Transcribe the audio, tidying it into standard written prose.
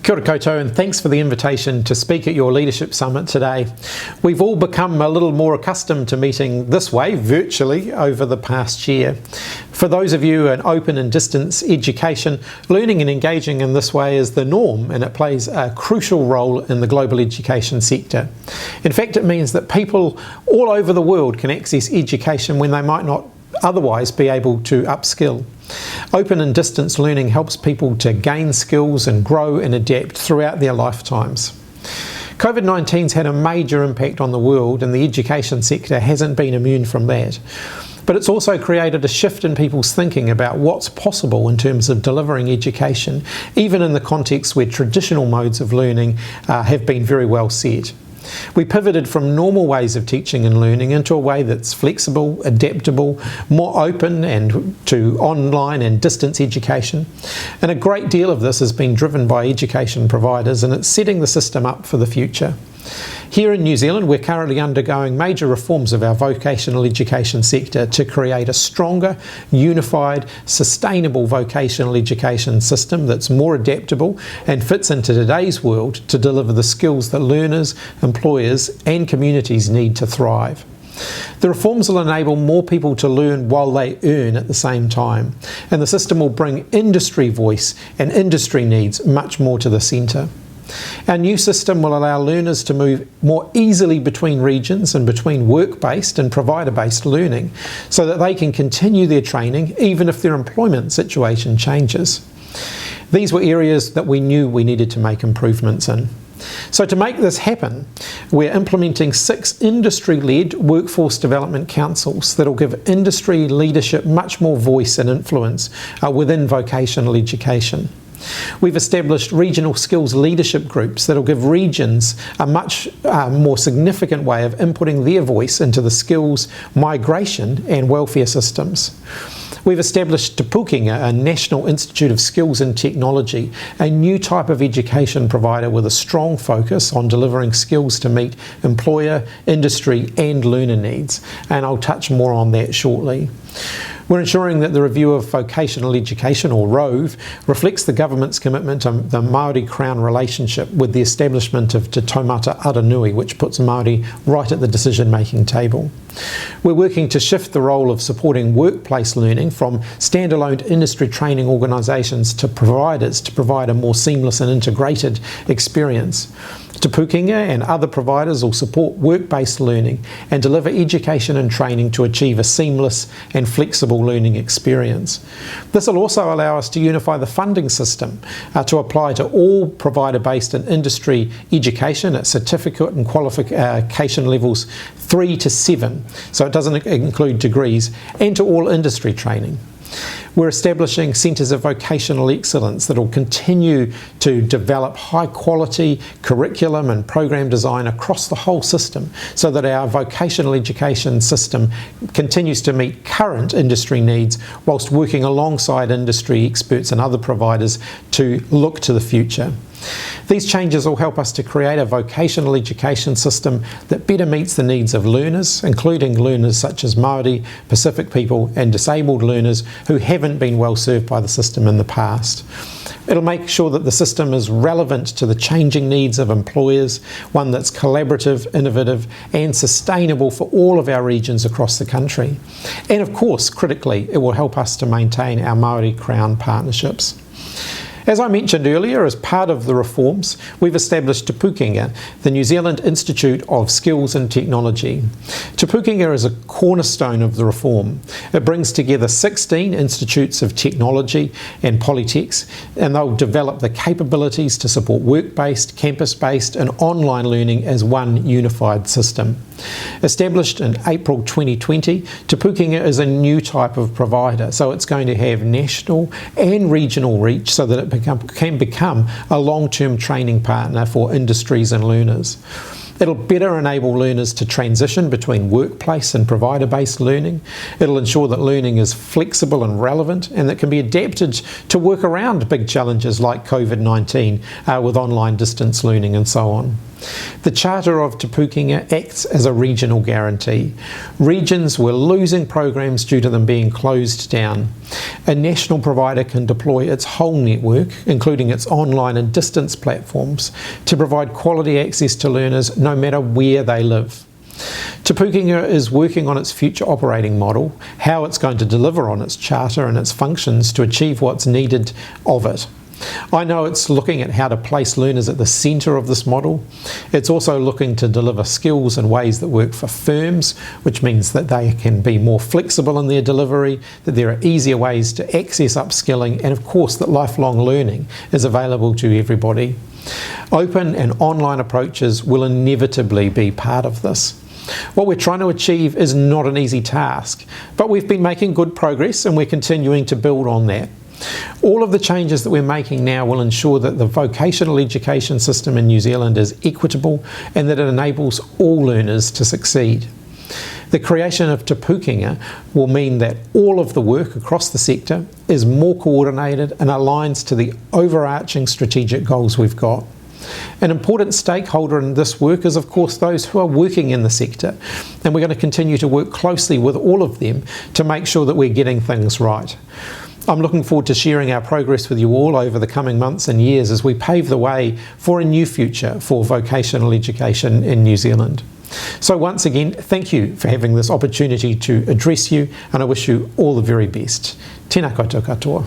Kia ora koutou, and thanks for the invitation to speak at your Leadership Summit today. We've all become a little more accustomed to meeting this way, virtually, over the past year. For those of you in open and distance education, learning and engaging in this way is the norm, and it plays a crucial role in the global education sector. In fact, it means that people all over the world can access education when they might not otherwise be able to upskill. Open and distance learning helps people to gain skills and grow and adapt throughout their lifetimes. COVID-19's had a major impact on the world, and the education sector hasn't been immune from that. But it's also created a shift in people's thinking about what's possible in terms of delivering education, even in the context where traditional modes of learning have been very well set. We pivoted from normal ways of teaching and learning into a way that's flexible, adaptable, more open and to online and distance education. And a great deal of this has been driven by education providers, and it's setting the system up for the future. Here in New Zealand, we're currently undergoing major reforms of our vocational education sector to create a stronger, unified, sustainable vocational education system that's more adaptable and fits into today's world to deliver the skills that learners, employers and communities need to thrive. The reforms will enable more people to learn while they earn at the same time, and the system will bring industry voice and industry needs much more to the centre. Our new system will allow learners to move more easily between regions and between work-based and provider-based learning, so that they can continue their training even if their employment situation changes. These were areas that we knew we needed to make improvements in. So to make this happen, we're implementing 6 industry-led workforce development councils that will give industry leadership much more voice and influence within vocational education. We've established regional skills leadership groups that will give regions a much more significant way of inputting their voice into the skills, migration and welfare systems. We've established Te Pukenga, a National Institute of Skills and Technology, a new type of education provider with a strong focus on delivering skills to meet employer, industry and learner needs, and I'll touch more on that shortly. We're ensuring that the review of vocational education, or ROVE, reflects the government's commitment to the Māori Crown relationship with the establishment of Te Taumata Aranui, which puts Māori right at the decision-making table. We're working to shift the role of supporting workplace learning from standalone industry training organisations to providers to provide a more seamless and integrated experience. Te Pukenga and other providers will support work-based learning and deliver education and training to achieve a seamless and flexible learning experience. This will also allow us to unify the funding system to apply to all provider-based and industry education at certificate and qualification levels 3 to 7, so it doesn't include degrees, and to all industry training. We're establishing centres of vocational excellence that will continue to develop high quality curriculum and program design across the whole system, so that our vocational education system continues to meet current industry needs whilst working alongside industry experts and other providers to look to the future. These changes will help us to create a vocational education system that better meets the needs of learners, including learners such as Māori, Pacific people and disabled learners who haven't been well served by the system in the past. It'll make sure that the system is relevant to the changing needs of employers, one that's collaborative, innovative and sustainable for all of our regions across the country. And of course, critically, it will help us to maintain our Māori Crown partnerships. As I mentioned earlier, as part of the reforms, we've established Te Pukenga, the New Zealand Institute of Skills and Technology. Te Pukenga is a cornerstone of the reform. It brings together 16 institutes of technology and polytechs, and they'll develop the capabilities to support work-based, campus-based and online learning as one unified system. Established in April 2020, Te Pukenga is a new type of provider, so it's going to have national and regional reach so that it can become a long-term training partner for industries and learners. It'll better enable learners to transition between workplace and provider-based learning. It'll ensure that learning is flexible and relevant and that can be adapted to work around big challenges like COVID-19 with online distance learning and so on. The Charter of Te Pukenga acts as a regional guarantee. Regions were losing programs due to them being closed down. A national provider can deploy its whole network, including its online and distance platforms, to provide quality access to learners no matter where they live. Te Pukenga is working on its future operating model, how it's going to deliver on its charter and its functions to achieve what's needed of it. I know it's looking at how to place learners at the centre of this model. It's also looking to deliver skills in ways that work for firms, which means that they can be more flexible in their delivery, that there are easier ways to access upskilling, and of course that lifelong learning is available to everybody. Open and online approaches will inevitably be part of this. What we're trying to achieve is not an easy task, but we've been making good progress and we're continuing to build on that. All of the changes that we're making now will ensure that the vocational education system in New Zealand is equitable and that it enables all learners to succeed. The creation of Te Pukenga will mean that all of the work across the sector is more coordinated and aligns to the overarching strategic goals we've got. An important stakeholder in this work is of course those who are working in the sector, and we're going to continue to work closely with all of them to make sure that we're getting things right. I'm looking forward to sharing our progress with you all over the coming months and years as we pave the way for a new future for vocational education in New Zealand. So once again, thank you for having this opportunity to address you, and I wish you all the very best. Tēnā koutou katoa.